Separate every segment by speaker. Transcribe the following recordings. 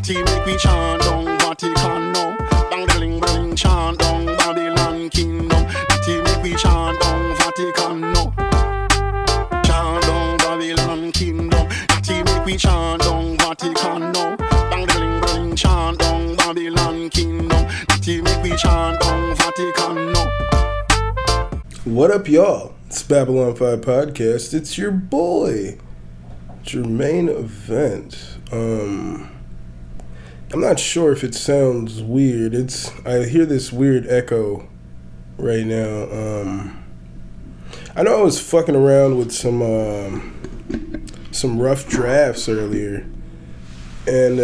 Speaker 1: Natty make we chant down Vatican now. Bang the ling bling chant down Babylon kingdom. Natty make we chant down Vatican now. Chant down Babylon kingdom. Natty make we chant down Vatican now. Bang the ling bling chant down Babylon kingdom. Natty make we chant down Vatican now.
Speaker 2: What up, y'all? It's Babylon 5 Podcast. It's your boy, Jermaine Event. I'm not sure if it sounds weird. I hear this weird echo right now. I know I was fucking around with some rough drafts earlier, and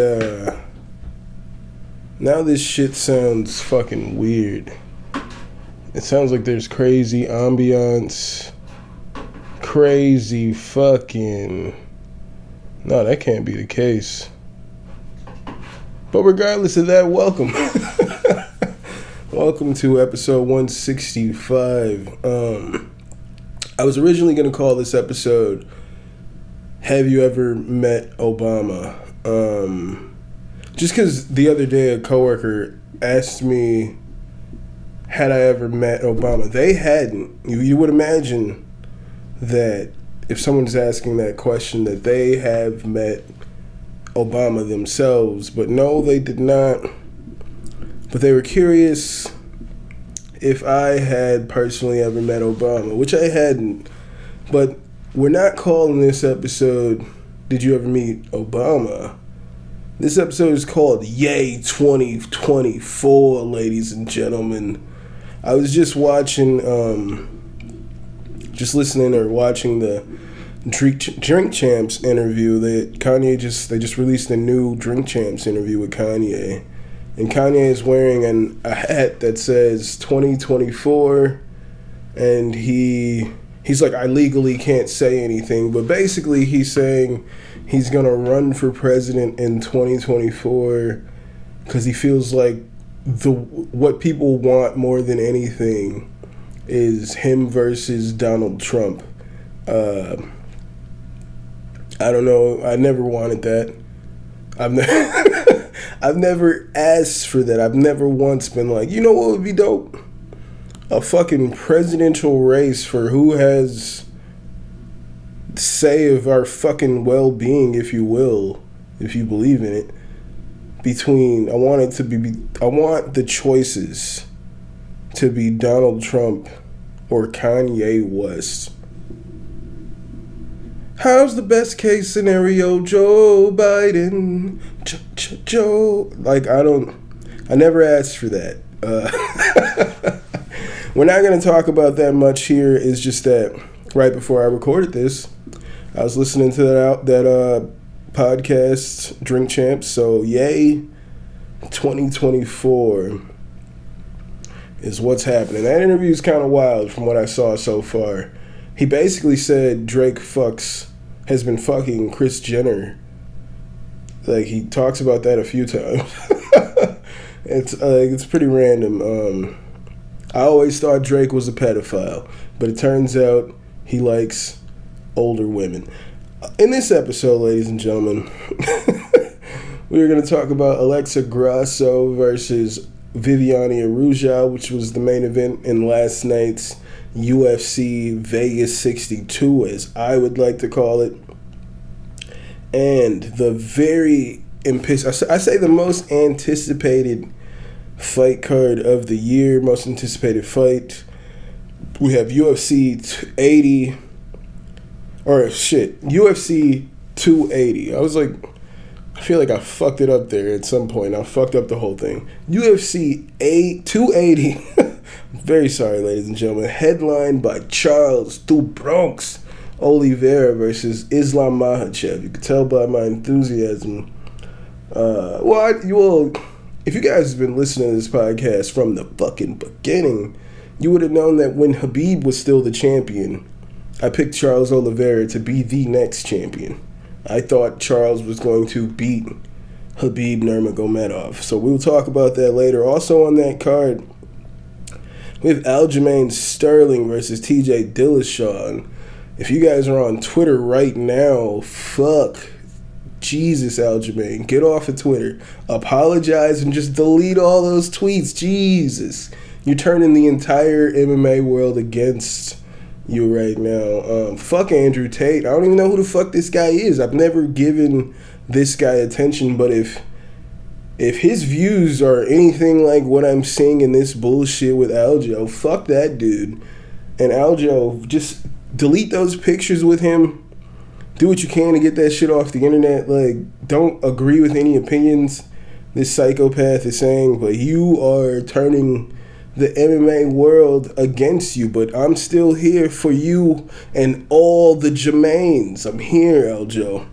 Speaker 2: now this shit sounds fucking weird. It sounds like there's crazy ambiance, crazy fucking... No, that can't be the case. But regardless of that, welcome. Welcome to episode 165. I was originally going to call this episode, Have You Ever Met Obama? Just because the other day a coworker asked me, had I ever met Obama? They hadn't. You would imagine that if someone's asking that question that they have met Obama themselves, but no, they did not. But they were curious if I had personally ever met Obama, which I hadn't. But we're not calling this episode, Did You Ever Meet Obama? This episode is called Yay 2024, ladies and gentlemen. I was just watching, listening or watching the Drink Champs interview that Kanye they just released a new Drink Champs interview with Kanye. And Kanye is wearing a hat that says 2024, and he's like, I legally can't say anything, but basically he's saying he's gonna run for president in 2024 because he feels like what people want more than anything is him versus Donald Trump. I don't know. I never wanted that. I've never asked for that. I've never once been like, you know what would be dope? A fucking presidential race for who has say of our fucking well-being, if you will, if you believe in it. I want the choices to be Donald Trump or Kanye West. How's the best case scenario, Joe Biden? Joe. Like, I never asked for that. We're not going to talk about that much here. It's just that right before I recorded this, I was listening to that podcast, Drink Champs. So, yay, 2024 is what's happening. That interview is kind of wild from what I saw so far. He basically said Drake has been fucking Kris Jenner. Like, he talks about that a few times. It's pretty random. I always thought Drake was a pedophile, but it turns out he likes older women. In this episode, ladies and gentlemen, we're going to talk about Alexa Grasso versus Viviane Araújo, which was the main event in last night's UFC Vegas 62, as I would like to call it. And the I say the most anticipated fight card of the year, most anticipated fight. We have UFC 280. I feel like I fucked it up there at some point. I fucked up the whole thing. UFC 280. Very sorry, ladies and gentlemen. Headlined by Charles Du Bronx Oliveira versus Islam Makhachev. You can tell by my enthusiasm. If you guys have been listening to this podcast from the fucking beginning, you would have known that when Khabib was still the champion, I picked Charles Oliveira to be the next champion. I thought Charles was going to beat Khabib Nurmagomedov. So we'll talk about that later. Also on that card, we have Aljamain Sterling versus TJ Dillashaw. If you guys are on Twitter right now, fuck Jesus, Jermaine, get off of Twitter. Apologize and just delete all those tweets. Jesus. You're turning the entire MMA world against you right now. Fuck Andrew Tate. I don't even know who the fuck this guy is. I've never given this guy attention, but if his views are anything like what I'm seeing in this bullshit with Aljo, fuck that dude. And Aljo, just delete those pictures with him. Do what you can to get that shit off the internet. Like, don't agree with any opinions this psychopath is saying, but you are turning the MMA world against you. But I'm still here for you and all the Jermaines. I'm here, Aljo.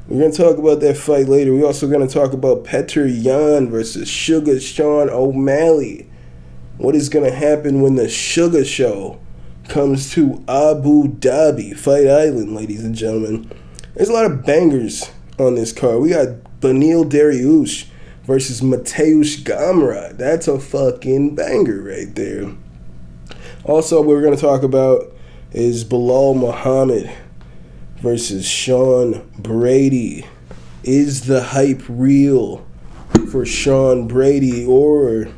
Speaker 2: We're going to talk about that fight later. We're also going to talk about Petr Yan versus Sugar Sean O'Malley. What is going to happen when the Sugar Show comes to Abu Dhabi, Fight Island, ladies and gentlemen. There's a lot of bangers on this card. We got Beneil Dariush versus Mateusz Gamrot. That's a fucking banger right there. Also, what we're going to talk about is Bilal Muhammad versus Sean Brady. Is the hype real for Sean Brady, or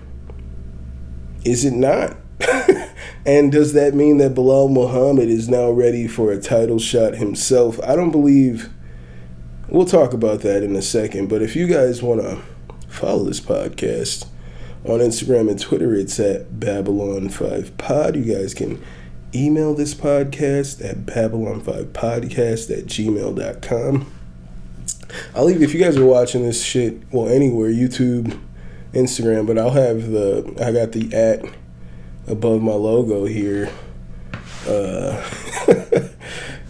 Speaker 2: is it not? And does that mean that Bilal Muhammad is now ready for a title shot himself? I don't believe. We'll talk about that in a second. But if you guys want to follow this podcast on Instagram and Twitter, it's at Babylon5Pod. You guys can email this podcast at Babylon5podcast@gmail.com. I'll leave, if you guys are watching this shit, well, anywhere, YouTube, Instagram, but I got the @ above my logo here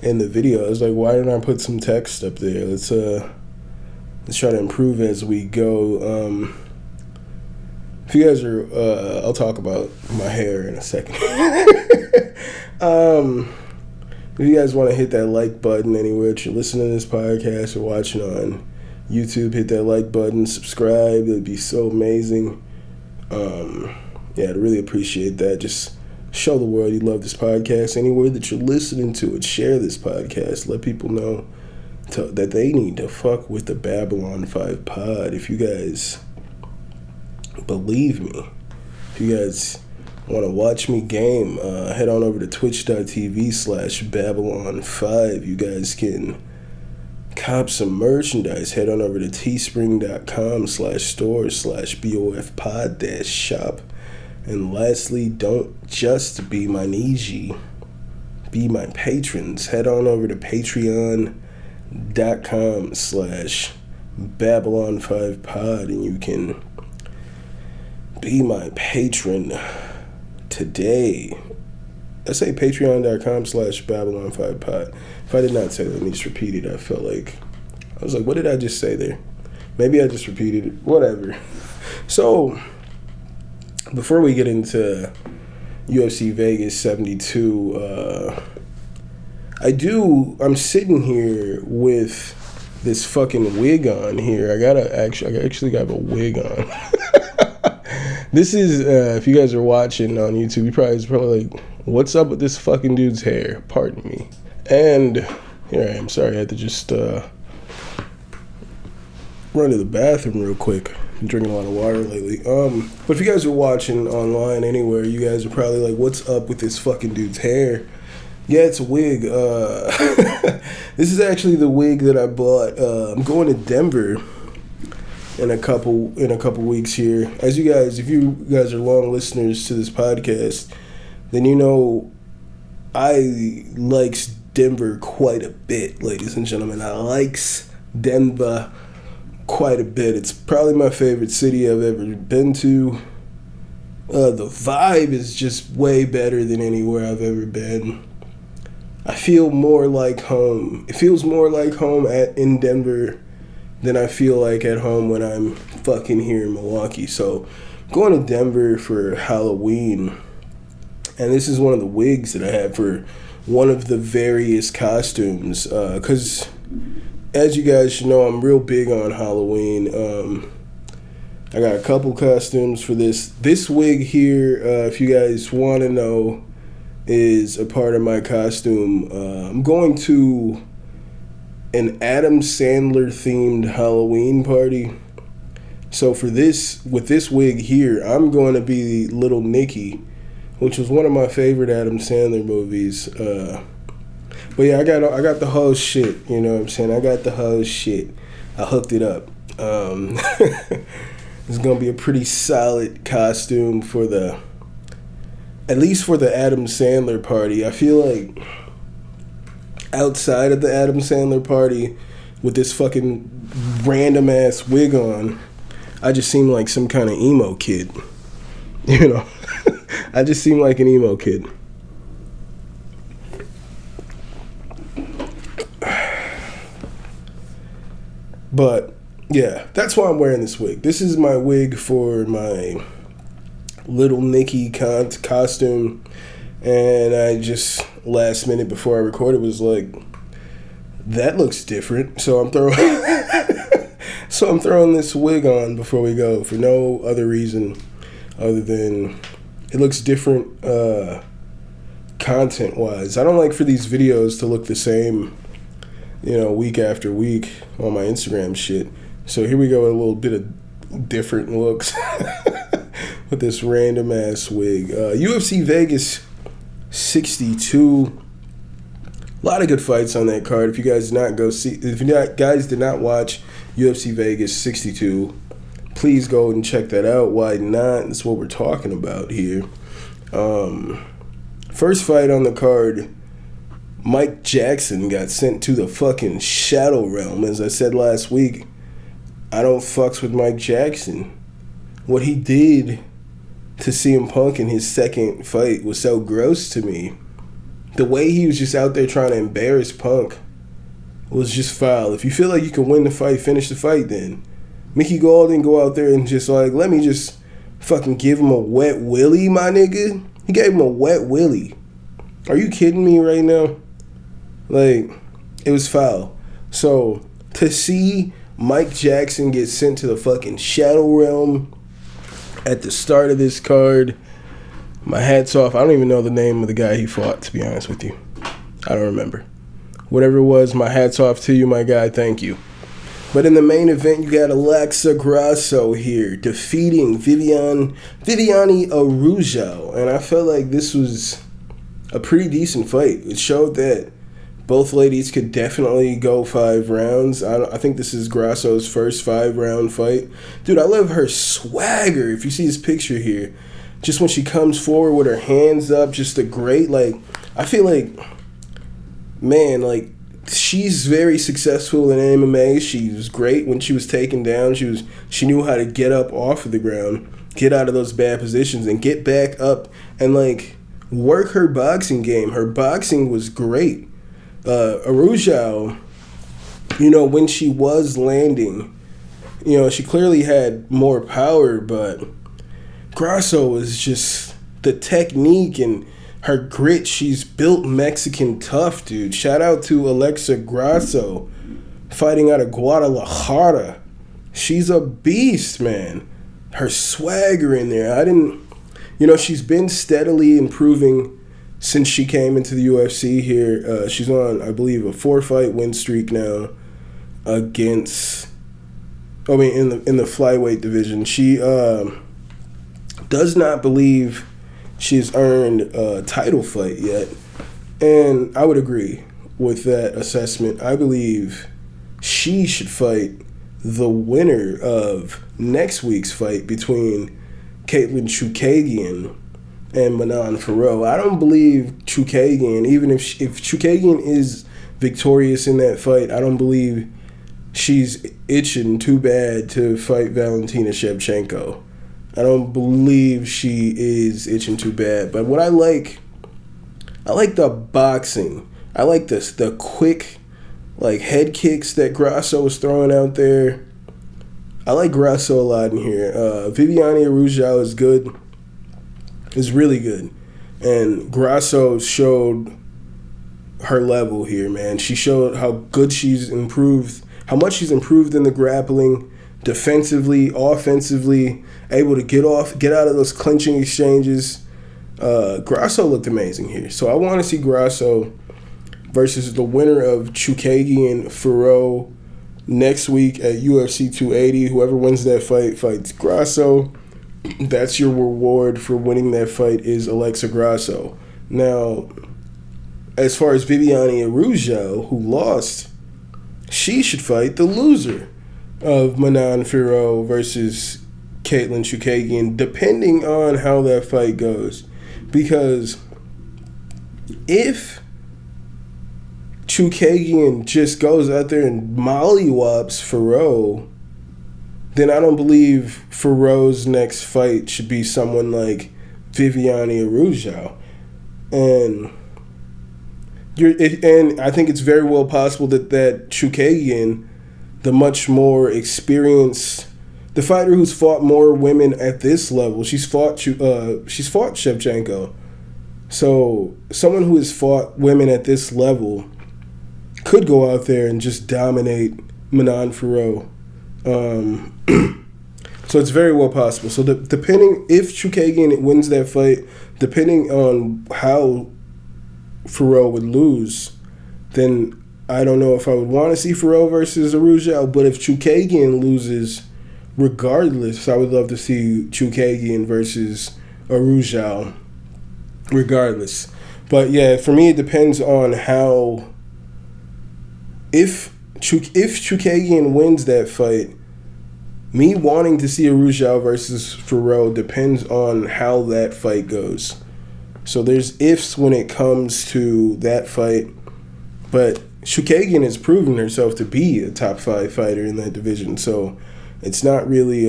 Speaker 2: in the video. I was like, why didn't I put some text up there? Let's try to improve as we go. If you guys are, I'll talk about my hair in a second. If you guys want to hit that like button anywhere that you're listening to this podcast or watching on YouTube, hit that like button, subscribe. It'd be so amazing. Yeah, I'd really appreciate that. Just show the world you love this podcast. Anywhere that you're listening to it, share this podcast. Let people know that they need to fuck with the Babylon 5 pod. If you guys believe me, if you guys want to watch me game, head on over to twitch.tv/Babylon5. You guys can cop some merchandise. Head on over to teespring.com/store/BOFpod-shop. And lastly, don't just be my Niji, be my patrons. Head on over to patreon.com/Babylon5pod and you can be my patron today. I say patreon.com/Babylon5pod. If I did not say that, let me just repeat it. I was like, what did I just say there? Maybe I just repeated it. Whatever. So, before we get into UFC Vegas 72, I'm sitting here with this fucking wig on here. I actually got a wig on. This is, if you guys are watching on YouTube, you probably like, what's up with this fucking dude's hair? Pardon me. And here I am. Sorry, I had to just run to the bathroom real quick. I'm drinking a lot of water lately. But if you guys are watching online anywhere, you guys are probably like, what's up with this fucking dude's hair? Yeah, it's a wig. This is actually the wig that I bought. I'm going to Denver in a couple weeks here. If you guys are long listeners to this podcast, then you know I likes Denver quite a bit, ladies and gentlemen. I likes Denver quite a bit. It's probably my favorite city I've ever been to. The vibe is just way better than anywhere I've ever been. I feel more like home. It feels more like home in Denver than I feel like at home when I'm fucking here in Milwaukee. So, I'm going to Denver for Halloween, and this is one of the wigs that I have for one of the various costumes, because as you guys should know, I'm real big on Halloween. I got a couple costumes for this. This wig here, if you guys want to know, is a part of my costume. I'm going to an Adam Sandler themed Halloween party. So for this, with this wig here, I'm going to be Little Nicky, which was one of my favorite Adam Sandler movies. But yeah, I got the whole shit. You know what I'm saying? I got the whole shit. I hooked it up. It's gonna be a pretty solid costume for at least for the Adam Sandler party. I feel like outside of the Adam Sandler party with this fucking random ass wig on, I just seem like some kind of emo kid. You know? I just seem like an emo kid. But yeah, that's why I'm wearing this wig. This is my wig for my Little Nicky costume, and I just last minute before I recorded was like, that looks different. So I'm throwing this wig on before we go for no other reason other than it looks different content wise. I don't like for these videos to look the same, you know, week after week on my Instagram shit. So here we go, a little bit of different looks with this random ass wig. UFC Vegas 62. A lot of good fights on that card. If you guys did not watch UFC Vegas 62, please go and check that out. Why not? That's what we're talking about here. First fight on the card, Mike Jackson got sent to the fucking Shadow Realm. As I said last week, I don't fucks with Mike Jackson. What he did to CM Punk in his second fight was so gross to me. The way he was just out there trying to embarrass Punk was just foul. If you feel like you can win the fight, finish the fight then. Mickey Gall didn't go out there and just like, let me just fucking give him a wet willy, my nigga. He gave him a wet willy. Are you kidding me right now? Like, it was foul. So, to see Mike Jackson get sent to the fucking Shadow Realm at the start of this card, my hat's off. I don't even know the name of the guy he fought, to be honest with you. I don't remember. Whatever it was, my hat's off to you, my guy. Thank you. But in the main event, you got Alexa Grasso here defeating Viviane Araújo. And I felt like this was a pretty decent fight. It showed that both ladies could definitely go 5 rounds. I think this is Grasso's first 5-round fight. Dude, I love her swagger. If you see this picture here, just when she comes forward with her hands up, just a great, like, I feel like, man, like, she's very successful in MMA. She was great when she was taken down. She knew how to get up off of the ground, get out of those bad positions, and get back up and, like, work her boxing game. Her boxing was great. Araújo, you know, when she was landing, you know, she clearly had more power, but Grasso was just the technique and her grit. She's built Mexican tough, dude. Shout out to Alexa Grasso, fighting out of Guadalajara. She's a beast, man. Her swagger in there. You know, she's been steadily improving since she came into the UFC here. She's on, I believe, a 4-fight win streak now against, in the flyweight division. She does not believe she's earned a title fight yet. And I would agree with that assessment. I believe she should fight the winner of next week's fight between Caitlin Chookagian and Manon Fiorot. I don't believe Chookagian, even if Chookagian is victorious in that fight, I don't believe she's itching too bad to fight Valentina Shevchenko. I don't believe she is itching too bad. But what I like the boxing. I like the quick, like, head kicks that Grasso was throwing out there. I like Grasso a lot in here. Viviane Araújo is good. Is really good. And Grasso showed her level here, man. She showed how good she's improved, how much she's improved in the grappling, defensively, offensively, able to get out of those clinching exchanges. Grasso looked amazing here. So I want to see Grasso versus the winner of Chukagian Faro next week at UFC 280. Whoever wins that fight fights Grasso. That's your reward for winning that fight is Alexa Grasso. Now, as far as Viviane Araujo, who lost, she should fight the loser of Manon Fiorot versus Caitlin Chukagian, depending on how that fight goes. Because if Chukagian just goes out there and mollywops Fiorot, then I don't believe Fiorot's next fight should be someone like Viviane Araujo. And I think it's very well possible that Chukagian, the much more experienced, the fighter who's fought more women at this level, she's fought Shevchenko. So someone who has fought women at this level could go out there and just dominate Manon Fiorot. So it's very well possible. So depending if Chukagian wins that fight, depending on how Fiorot would lose, then I don't know if I would want to see Fiorot versus Araujo. But if Chukagian loses, regardless, I would love to see Chukagian versus Araujo. Regardless, but yeah, for me it depends on how. If Chukagian wins that fight, me wanting to see Araujo versus Fiorot depends on how that fight goes. So there's ifs when it comes to that fight, but Chukagian has proven herself to be a top 5 fighter in that division, so it's not really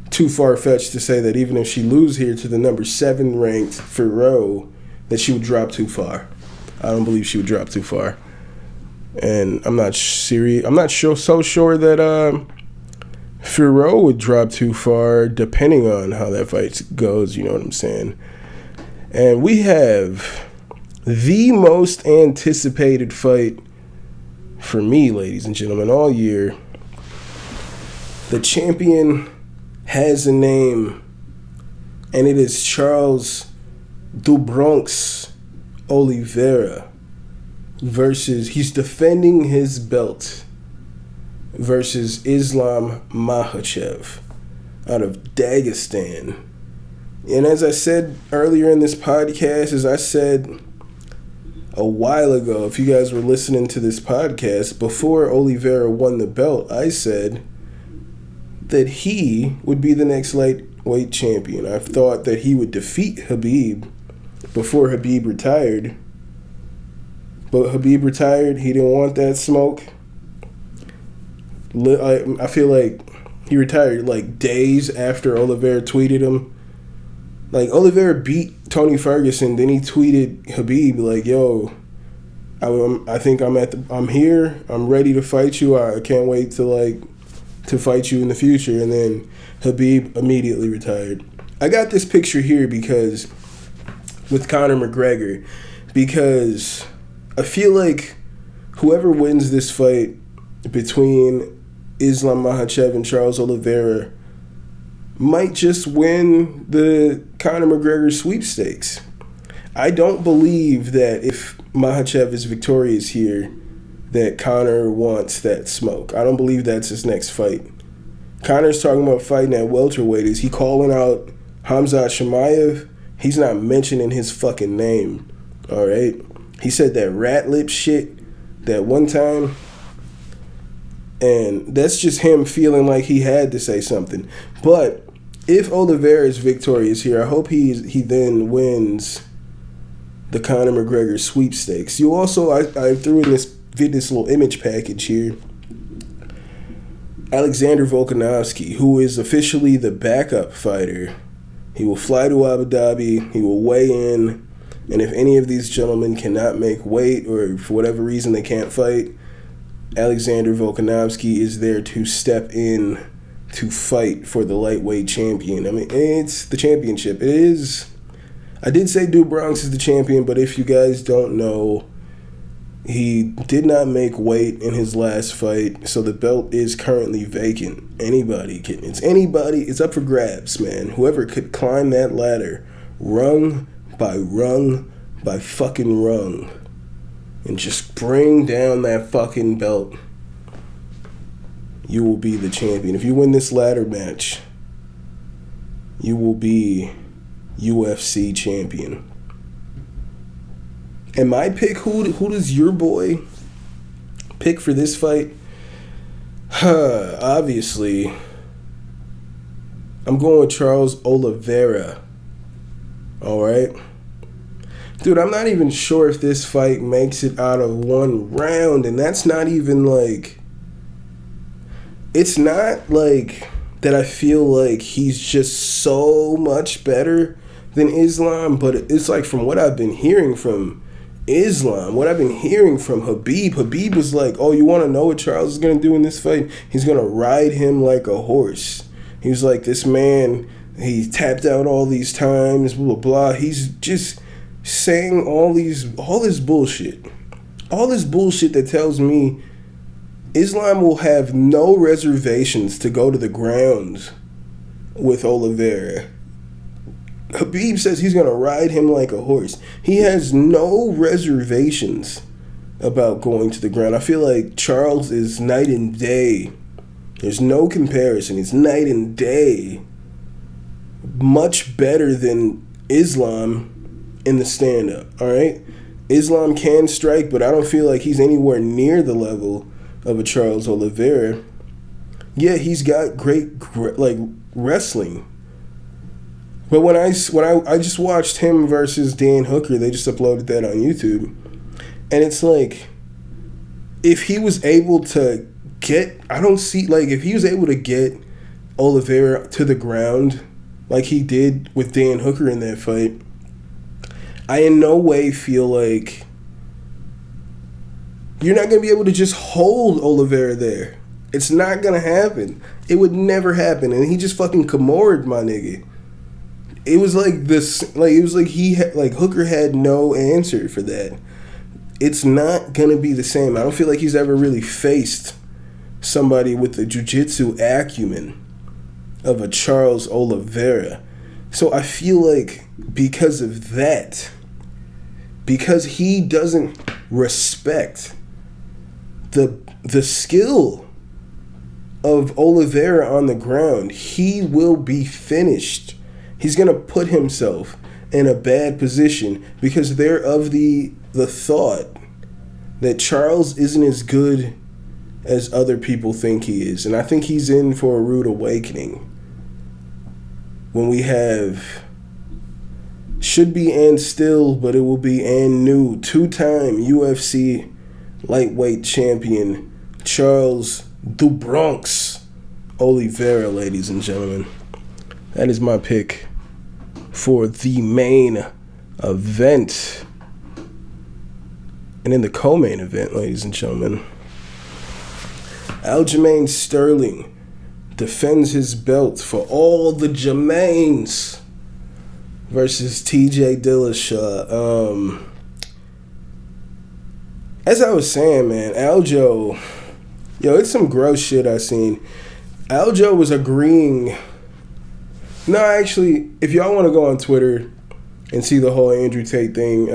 Speaker 2: too far-fetched to say that even if she loses here to the number 7 ranked Fiorot, that she would drop too far. I don't believe she would drop too far. And I'm not so sure that Fiorot would drop too far, depending on how that fight goes, you know what I'm saying? And we have the most anticipated fight for me, ladies and gentlemen, all year. The champion has a name, and it is Charles do Bronx Oliveira versus, he's defending his belt versus Islam Makhachev out of Dagestan. And as I said earlier in this podcast, as I said a while ago, if you guys were listening to this podcast, before Oliveira won the belt, I said that he would be the next lightweight champion. I thought that he would defeat Khabib before Khabib retired. But Khabib retired. He didn't want that smoke. I feel like he retired like days after Oliveira tweeted him. Like, Oliveira beat Tony Ferguson, then he tweeted Khabib like, yo, I think I'm here. I'm ready to fight you. I can't wait to fight you in the future. And then Khabib immediately retired. I got this picture here because with Conor McGregor, because I feel like whoever wins this fight between Islam Makhachev and Charles Oliveira might just win the Conor McGregor sweepstakes. I don't believe that if Makhachev is victorious here, that Conor wants that smoke. I don't believe that's his next fight. Conor's talking about fighting at welterweight. Is he calling out Khamzat Chimaev? He's not mentioning his fucking name, all right? He said that rat lip shit that one time, and that's just him feeling like he had to say something. But if Oliveira is victorious here, I hope he then wins the Conor McGregor sweepstakes. You also, I threw in this little image package here, Alexander Volkanovski, who is officially the backup fighter. He will fly to Abu Dhabi, he will weigh in, and if any of these gentlemen cannot make weight or for whatever reason they can't fight, Alexander Volkanovski is there to step in to fight for the lightweight champion. I mean, it's the championship. It is. I did say Do Bronx is the champion, but if you guys don't know, he did not make weight in his last fight, so the belt is currently vacant. It's up for grabs, man. Whoever could climb that ladder, rung by fucking rung, and just bring down that fucking belt, you will be the champion. If you win this ladder match, you will be UFC champion. And my pick, who does your boy pick for this fight? Obviously, I'm going with Charles Oliveira. Alright? Dude, I'm not even sure if this fight makes it out of one round, and that's not even like... It's not like that I feel like he's just so much better than Islam, but it's like from what I've been hearing from Islam, what I've been hearing from Habib was like, oh, you want to know what Charles is going to do in this fight? He's going to ride him like a horse. He was like, this man, he tapped out all these times, blah, blah, blah. He's just saying all this bullshit. All this bullshit that tells me Islam will have no reservations to go to the ground with Oliveira. Habib says he's going to ride him like a horse. He has no reservations about going to the ground. I feel like Charles is night and day. There's no comparison. He's night and day. Much better than Islam in the stand-up, all right? Islam can strike, but I don't feel like he's anywhere near the level of a Charles Oliveira. Yeah, he's got great like wrestling. But when I just watched him versus Dan Hooker, they just uploaded that on YouTube. And it's like, if he was able to get, if he was able to get Oliveira to the ground like he did with Dan Hooker in that fight, I in no way feel like you're not going to be able to just hold Oliveira there. It's not going to happen. It would never happen. And he just fucking Kimura'd my nigga. It was like this, like, it was like Hooker had no answer for that. It's not going to be the same. I don't feel like he's ever really faced somebody with the jiu-jitsu acumen of a Charles Oliveira. So I feel like because of that, because he doesn't respect the skill of Oliveira on the ground, he will be finished. He's going to put himself in a bad position because they're of the thought that Charles isn't as good as other people think he is. And I think he's in for a rude awakening when we have should be and still, but it will be and new two-time UFC lightweight champion Charles "The Bronx" Oliveira, ladies and gentlemen. That is my pick for the main event. And in the co-main event, ladies and gentlemen, Jermaine Sterling defends his belt for all the Jermaines versus TJ Dillashaw. As I was saying, man, Aljo, it's some gross shit I seen. Aljo was agreeing. No, actually, if y'all want to go on Twitter and see the whole Andrew Tate thing,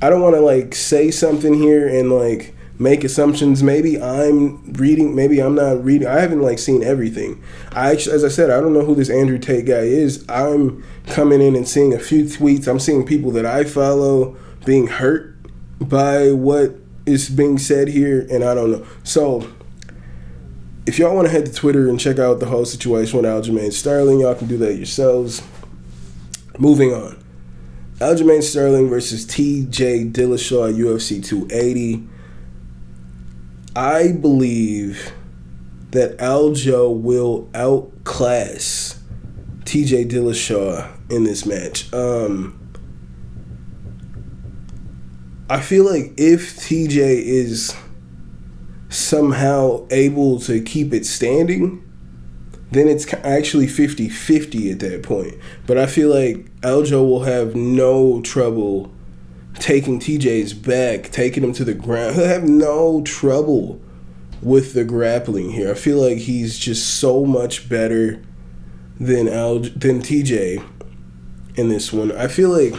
Speaker 2: I don't want to, like, say something here and, like, make assumptions. Maybe I'm reading, maybe I'm not reading. I haven't, like, seen everything. As I said, I don't know who this Andrew Tate guy is. I'm coming in and seeing a few tweets. I'm seeing people that I follow being hurt by what is being said here, and I don't know. So, if y'all want to head to Twitter and check out the whole situation with Jermaine Sterling, y'all can do that yourselves. Moving on. Jermaine Sterling versus TJ Dillashaw, UFC 280. I believe that Aljo will outclass TJ Dillashaw in this match. I feel like if TJ is somehow able to keep it standing, then it's actually 50-50 at that point. But I feel like Aljo will have no trouble taking TJ's back, taking him to the ground. He'll have no trouble with the grappling here. I feel like he's just so much better than TJ in this one. I feel like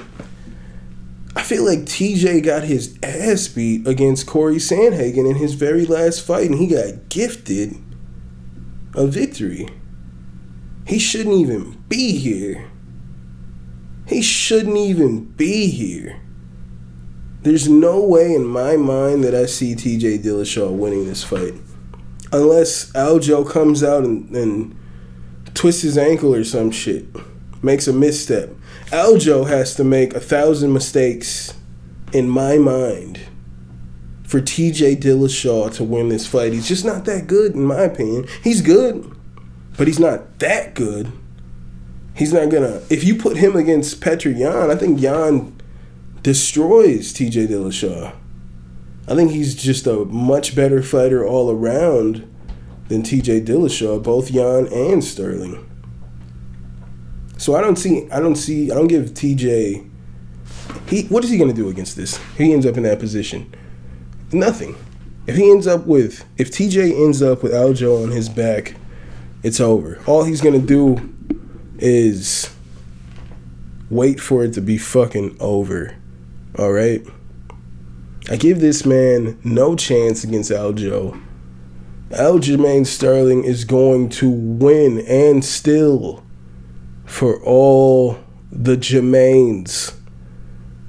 Speaker 2: I feel like TJ got his ass beat against Corey Sandhagen in his very last fight, and he got gifted a victory. He shouldn't even be here. He shouldn't even be here. There's no way in my mind that I see TJ Dillashaw winning this fight. Unless Aljo comes out and twists his ankle or some shit. Makes a misstep. Aljo has to make 1,000 mistakes, in my mind, for TJ Dillashaw to win this fight. He's just not that good, in my opinion. He's good, but he's not that good. He's not gonna... If you put him against Petr Yan, I think Yan destroys TJ Dillashaw. I think he's just a much better fighter all around than TJ Dillashaw, both Yan and Sterling. So I don't give TJ... What is he going to do against this? If he ends up in that position? Nothing. If TJ ends up with Aljo on his back, it's over. All he's going to do is wait for it to be fucking over. Alright? I give this man no chance against Aljo. Jermaine Sterling is going to win, and still, for all the Jermaines,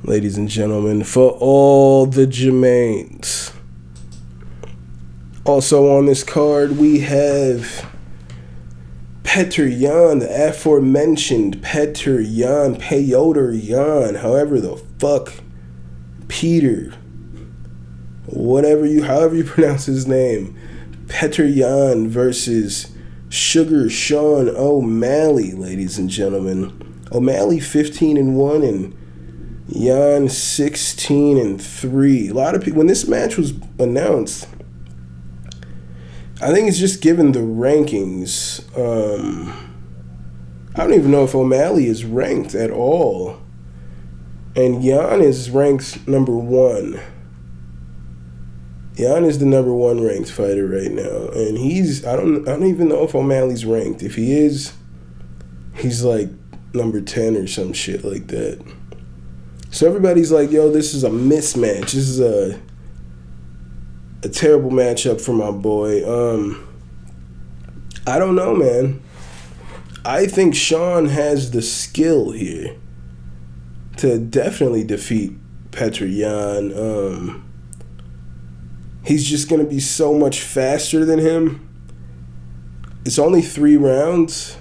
Speaker 2: ladies and gentlemen, for all the Jermaines. Also on this card, we have Petr Yan, the aforementioned Petr Yan, Petr Yan, however the fuck, Peter, however you pronounce his name, Petr Yan versus Sugar Sean O'Malley, ladies and gentlemen. O'Malley 15-1 and Yan 16-3. A lot of people, when this match was announced, I think it's just given the rankings. I don't even know if O'Malley is ranked at all, and Yan is ranked number 1. Yan is the number 1 ranked fighter right now, and I don't even know if O'Malley's ranked. If he is, he's like number 10 or some shit like that. So everybody's like, yo, this is a mismatch. This is a terrible matchup for my boy. I don't know, man. I think Sean has the skill here to definitely defeat Petr Yan. He's just going to be so much faster than him. It's only 3 rounds.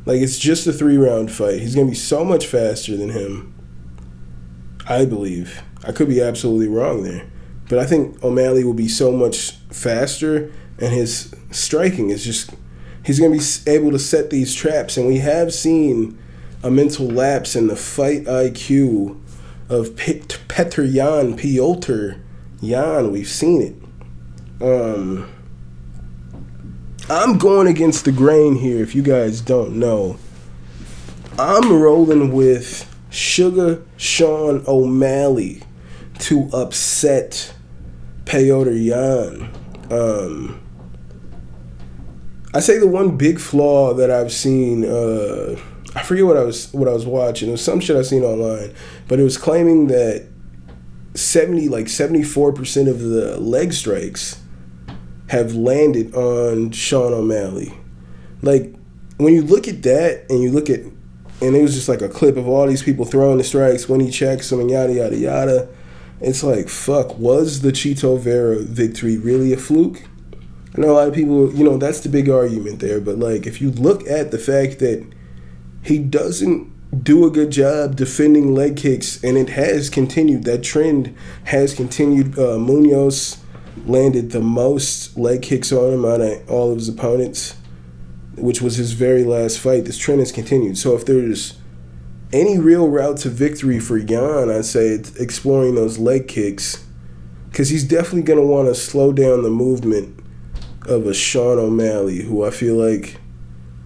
Speaker 2: Like, it's just a 3-round fight. He's going to be so much faster than him, I believe. I could be absolutely wrong there. But I think O'Malley will be so much faster, and his striking is just... He's going to be able to set these traps, and we have seen a mental lapse in the fight IQ of Petr Yan, Piotr Yan. We've seen it. I'm going against the grain here, if you guys don't know. I'm rolling with Sugar Sean O'Malley to upset Petr Yan. I say the one big flaw that I've seen, I forget what I was watching. It was some shit I seen online, but it was claiming that 74% of the leg strikes have landed on Sean O'Malley. Like, when you look at that and it was just like a clip of all these people throwing the strikes when he checks them and yada yada yada. It's like, fuck, was the Chito Vera victory really a fluke? I know a lot of people, that's the big argument there, but like, if you look at the fact that he doesn't do a good job defending leg kicks, and it has continued, that trend has continued. Munoz landed the most leg kicks on him out of all of his opponents, which was his very last fight. This trend has continued. So if there's any real route to victory for Yan, I'd say it's exploring those leg kicks, because he's definitely going to want to slow down the movement of a Sean O'Malley, who I feel like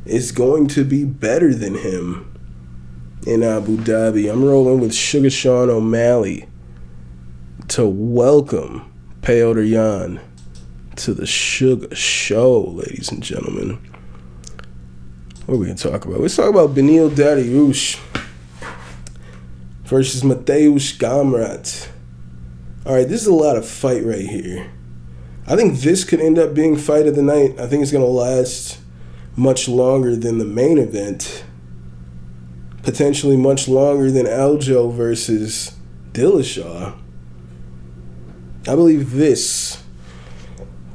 Speaker 2: is going to be better than him in Abu Dhabi. I'm rolling with Sugar Sean O'Malley to welcome Petr Yan to the Sugar Show, ladies and gentlemen. What are we going to talk about? Let's talk about Beneil Dariush versus Mateusz Gamrot. Alright, this is a lot of fight right here. I think this could end up being fight of the night. I think it's going to last much longer than the main event. Potentially much longer than Aljo versus Dillashaw. I believe this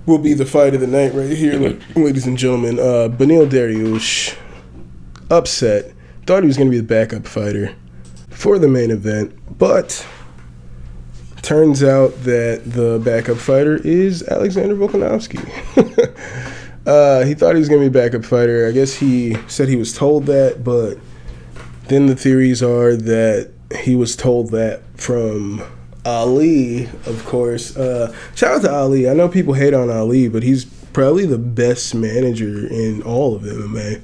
Speaker 2: will be the fight of the night right here, ladies and gentlemen. Beneil Dariush, upset. Thought he was going to be the backup fighter for the main event, but turns out that the backup fighter is Alexander Volkanovski. He thought he was going to be a backup fighter. I guess he said he was told that, but then the theories are that he was told that from Ali, of course. Shout out to Ali. I know people hate on Ali, but he's probably the best manager in all of MMA.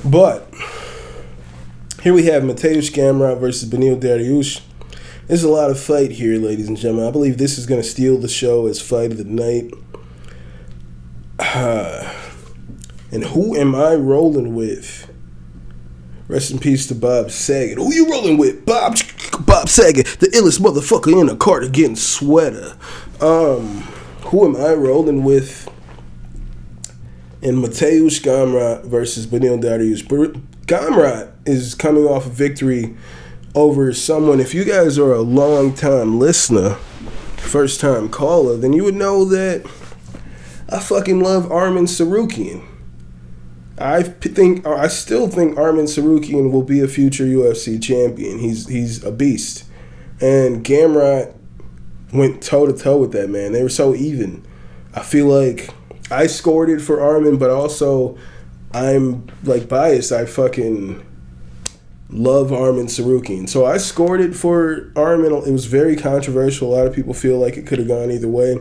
Speaker 2: But here we have Mateusz Gamrot versus Beneil Dariush. There's a lot of fight here, ladies and gentlemen. I believe this is going to steal the show as fight of the night. And who am I rolling with? Rest in peace to Bob Saget. Who you rolling with? Bob Saget, the illest motherfucker in a cardigan sweater. Who am I rolling with? And Mateusz Gamrot versus Beneil Dariush. Gamrot is coming off a victory over someone. If you guys are a long-time listener, first-time caller, then you would know that I fucking love Arman Tsarukyan. I still think Arman Tsarukyan will be a future UFC champion. He's a beast. And Gamrot went toe-to-toe with that man. They were so even. I feel like I scored it for Arman, but also I'm like biased. I fucking love Arman Tsarukyan. So I scored it for Arman. It was very controversial. A lot of people feel like it could have gone either way.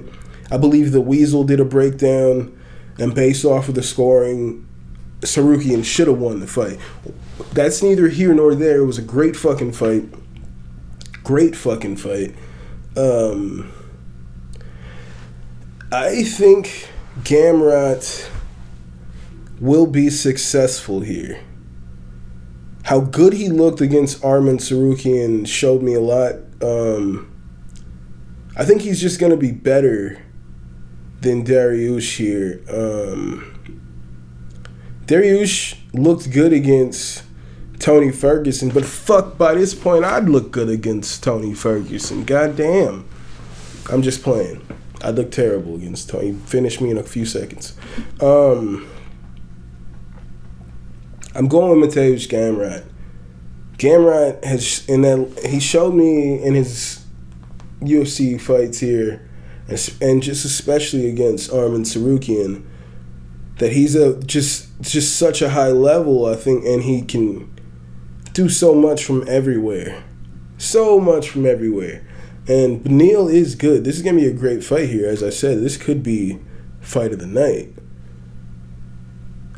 Speaker 2: I believe the Weasel did a breakdown, and based off of the scoring, Tsarukyan should have won the fight. That's neither here nor there. It was a great fucking fight. Great fucking fight. I think Gamrot will be successful here. How good he looked against Arman Tsarukyan showed me a lot. I think he's just going to be better than Dariush here. Dariush looked good against Tony Ferguson, but fuck, by this point, I'd look good against Tony Ferguson. Goddamn. I'm just playing. I look terrible against Tony. Finish me in a few seconds. I'm going with Mateusz Gamrot. Gamrot he showed me in his UFC fights here, and just especially against Arman Tsarukyan, that he's just such a high level, I think, and he can do so much from everywhere. So much from everywhere. And Beneil is good. This is going to be a great fight here. As I said, this could be fight of the night.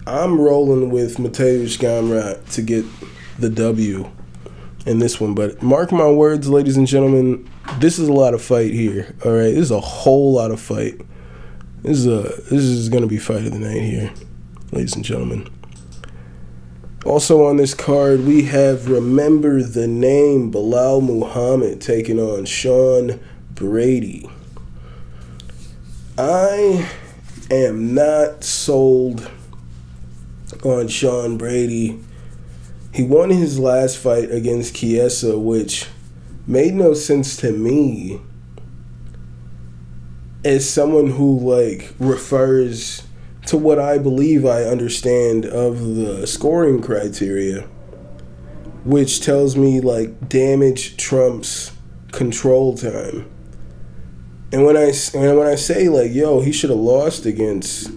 Speaker 2: I'm rolling with Mateusz Gamrot to get the W in this one. But mark my words, ladies and gentlemen, this is a lot of fight here. All right, this is a whole lot of fight. This is going to be fight of the night here, ladies and gentlemen. Also on this card, we have Remember the Name, Bilal Muhammad taking on Sean Brady. I am not sold on Sean Brady. He won his last fight against Chiesa, which made no sense to me as someone who refers to what I believe I understand of the scoring criteria, which tells me damage trumps control time. And when I say yo, he should have lost against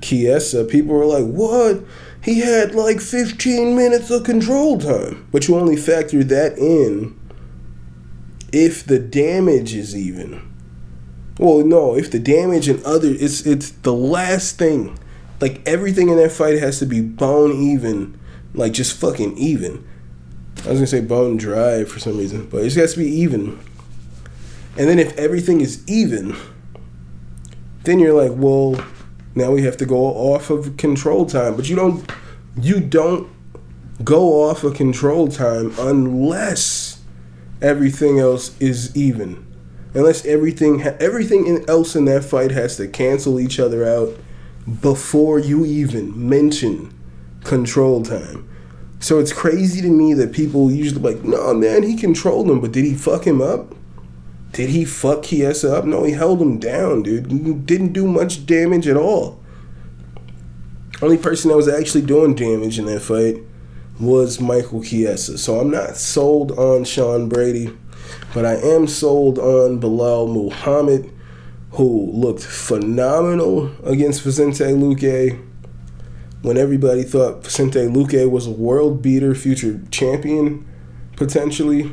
Speaker 2: Chiesa, people were like, what? He had 15 minutes of control time. But you only factor that in if the damage is even. Well, no, if the damage and it's the last thing. Everything in that fight has to be bone even. Just fucking even. I was going to say bone dry for some reason, but it just has to be even. And then if everything is even, then you're well, Now we have to go off of control time. But you don't go off of control time unless everything else is even. Unless everything else in that fight has to cancel each other out before you even mention control time. So it's crazy to me that people usually like, no man, he controlled him, but did he fuck him up? Did he fuck Chiesa up? No, he held him down, dude. He didn't do much damage at all. Only person that was actually doing damage in that fight was Michael Chiesa. So I'm not sold on Sean Brady, but I am sold on Belal Muhammad, who looked phenomenal against Vicente Luque when everybody thought Vicente Luque was a world beater, future champion, potentially.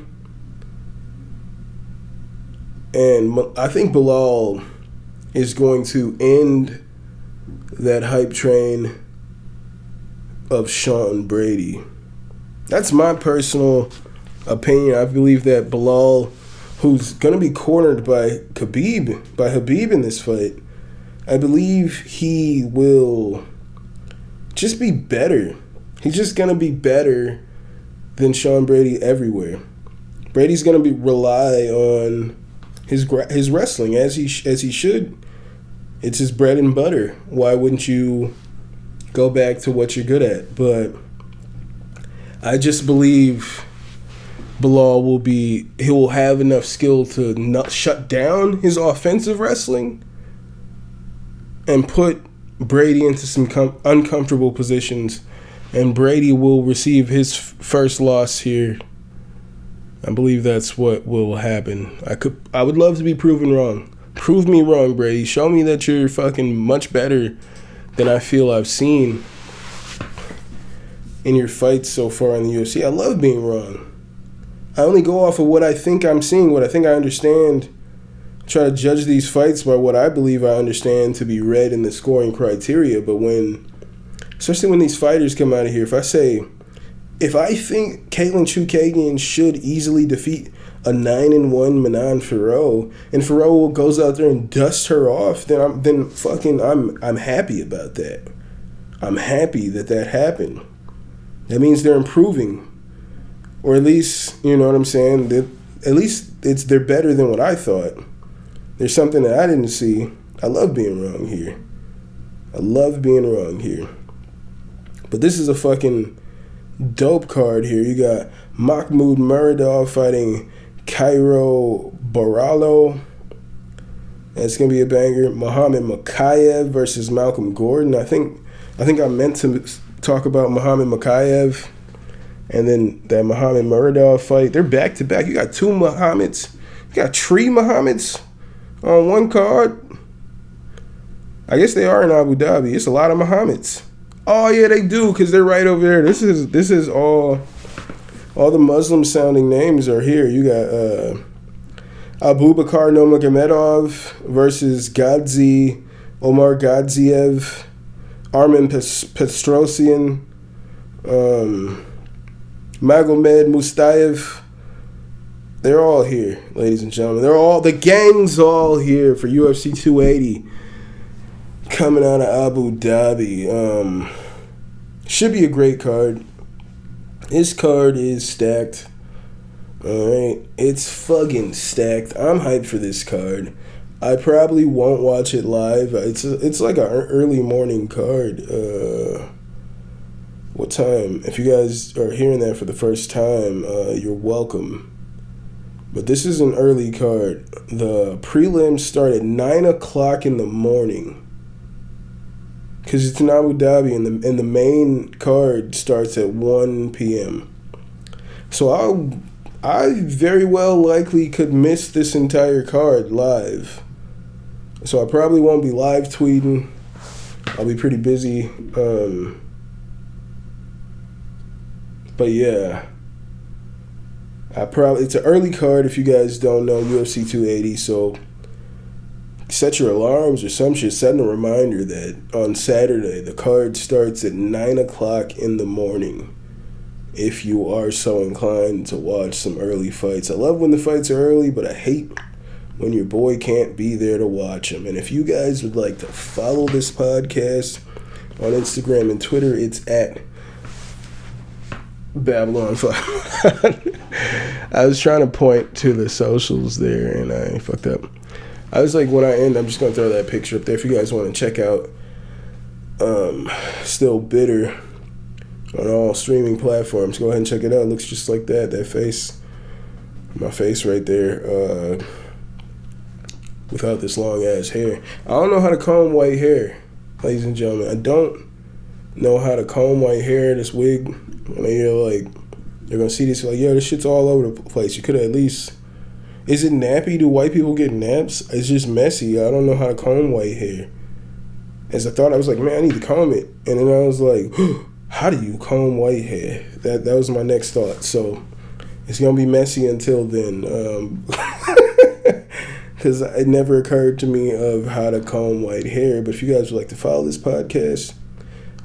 Speaker 2: And I think Belal is going to end that hype train of Sean Brady. That's my personal opinion. I believe that Belal, who's going to be cornered by Habib in this fight, I believe he will just be better. He's just going to be better than Sean Brady everywhere. Brady's going to rely on his wrestling as he should. It's his bread and butter. Why wouldn't you go back to what you're good at? But I just believe Belal will have enough skill to not shut down his offensive wrestling and put Brady into some uncomfortable positions, and Brady will receive his first loss here. I believe that's what will happen. I would love to be proven wrong. Prove me wrong, Brady. Show me that you're fucking much better than I feel I've seen in your fights so far in the UFC. I love being wrong. I only go off of what I think I'm seeing, what I think I understand. Try to judge these fights by what I believe I understand to be read in the scoring criteria. But especially when these fighters come out of here, if I think Caitlin Chukagian should easily defeat a 9-1 Manon Fiorot, and Fiorot goes out there and dusts her off, then I'm happy about that. I'm happy that happened. That means they're improving, or at least, you know what I'm saying. At least they're better than what I thought. There's something that I didn't see. I love being wrong here. But this is a fucking dope card here. You got Mahmoud Muradov fighting Cairo Borralho. That's gonna be a banger. Muhammad Makayev versus Malcolm Gordon. I think I meant to talk about Muhammad Makayev and then that Muhammad Muradov fight. They're back to back. You got two Muhammads. You got three Muhammads on one card. I guess they are in Abu Dhabi. It's a lot of Muhammads. Oh yeah, they do, because they're right over there. This is all the Muslim sounding names are here. You got Abubakar Nurmagomedov versus Omar Gadziev, Armin Petrosyan, Magomed Mustaev. They're all here, ladies and gentlemen. The gang's all here for UFC 280 coming out of Abu Dhabi. Should be a great card. This card is stacked. Alright, it's fucking stacked. I'm hyped for this card. I probably won't watch it live. It's like an early morning card. What time? If you guys are hearing that for the first time, you're welcome. But this is an early card. The prelims start at 9 o'clock in the morning, because it's in Abu Dhabi, and the main card starts at 1 p.m. So I very well likely could miss this entire card live. So I probably won't be live tweeting. I'll be pretty busy. But yeah, it's an early card if you guys don't know, UFC 280. So set your alarms or some shit. Set a reminder that on Saturday the card starts at 9 o'clock in the morning. If you are so inclined to watch some early fights. I love when the fights are early, but I hate when your boy can't be there to watch them. And if you guys would like to follow this podcast on Instagram and Twitter, it's at Babylon 5. I was trying to point to the socials there and I fucked up. I was like, when I end, I'm just going to throw that picture up there. If you guys want to check out Still Bitter on all streaming platforms, go ahead and check it out. It looks just like that face. My face right there. Without this long ass hair. I don't know how to comb white hair, ladies and gentlemen. I don't know how to comb white hair, this wig. When I hear like, you're gonna see this, like, yo, this shit's all over the place. You could at least, is it nappy? Do white people get naps? It's just messy. I don't know how to comb white hair. As I thought, I was like, man, I need to comb it. And then I was like, how do you comb white hair? That was my next thought. So it's gonna be messy until then. Because it never occurred to me of how to comb white hair. But if you guys would like to follow this podcast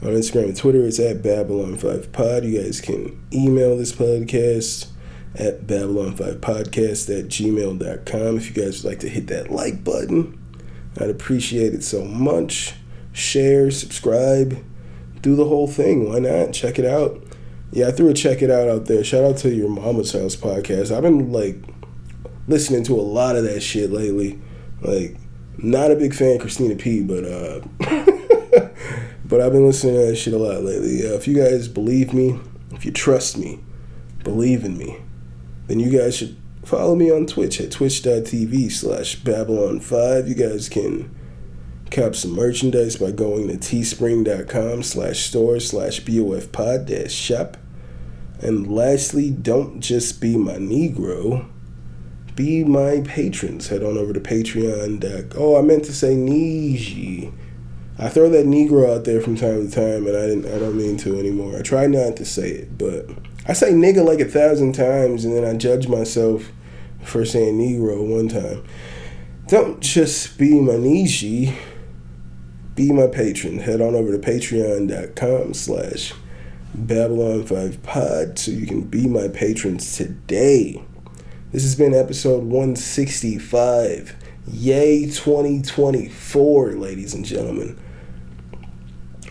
Speaker 2: on Instagram and Twitter, it's at Babylon5Pod. You guys can email this podcast at Babylon5Podcast@gmail.com. If you guys would like to hit that like button, I'd appreciate it so much. Share, subscribe, do the whole thing. Why not? Check it out. Yeah, I threw a check it out there. Shout out to Your Mama's House podcast. I've been like listening to a lot of that shit lately. Like, not a big fan of Christina P, but but I've been listening to that shit a lot lately. If you guys believe me, if you trust me, believe in me, then you guys should follow me on Twitch at twitch.tv/Babylon5. You guys can cop some merchandise by going to teespring.com/store/BOFpod-shop. And lastly, don't just be my Negro, be my patrons. Head on over to Patreon. Oh, I meant to say Niji. I throw that Negro out there from time to time, and I don't mean to anymore. I try not to say it, but I say nigga like 1,000 times, and then I judge myself for saying Negro one time. Don't just be my Niji, be my patron. Head on over to patreon.com/Babylon5Pod so you can be my patrons today. This has been episode 165. Yay 2024, ladies and gentlemen.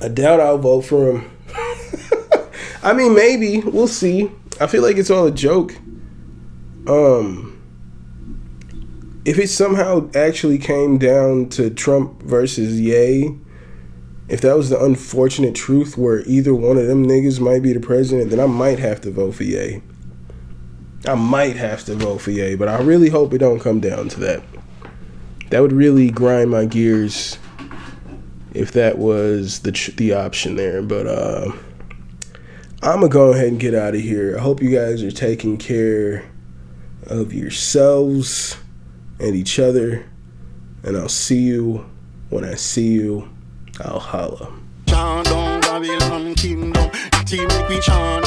Speaker 2: I doubt I'll vote for him. I mean, maybe. We'll see. I feel like it's all a joke. If it somehow actually came down to Trump versus Ye, if that was the unfortunate truth where either one of them niggas might be the president, then I might have to vote for Ye. I might have to vote for Ye, but I really hope it don't come down to that. That would really grind my gears if that was the option there. But I'm going to go ahead and get out of here. I hope you guys are taking care of yourselves and each other. And I'll see you when I see you. I'll holla.
Speaker 1: Chant down Babylon kingdom, that he make we chant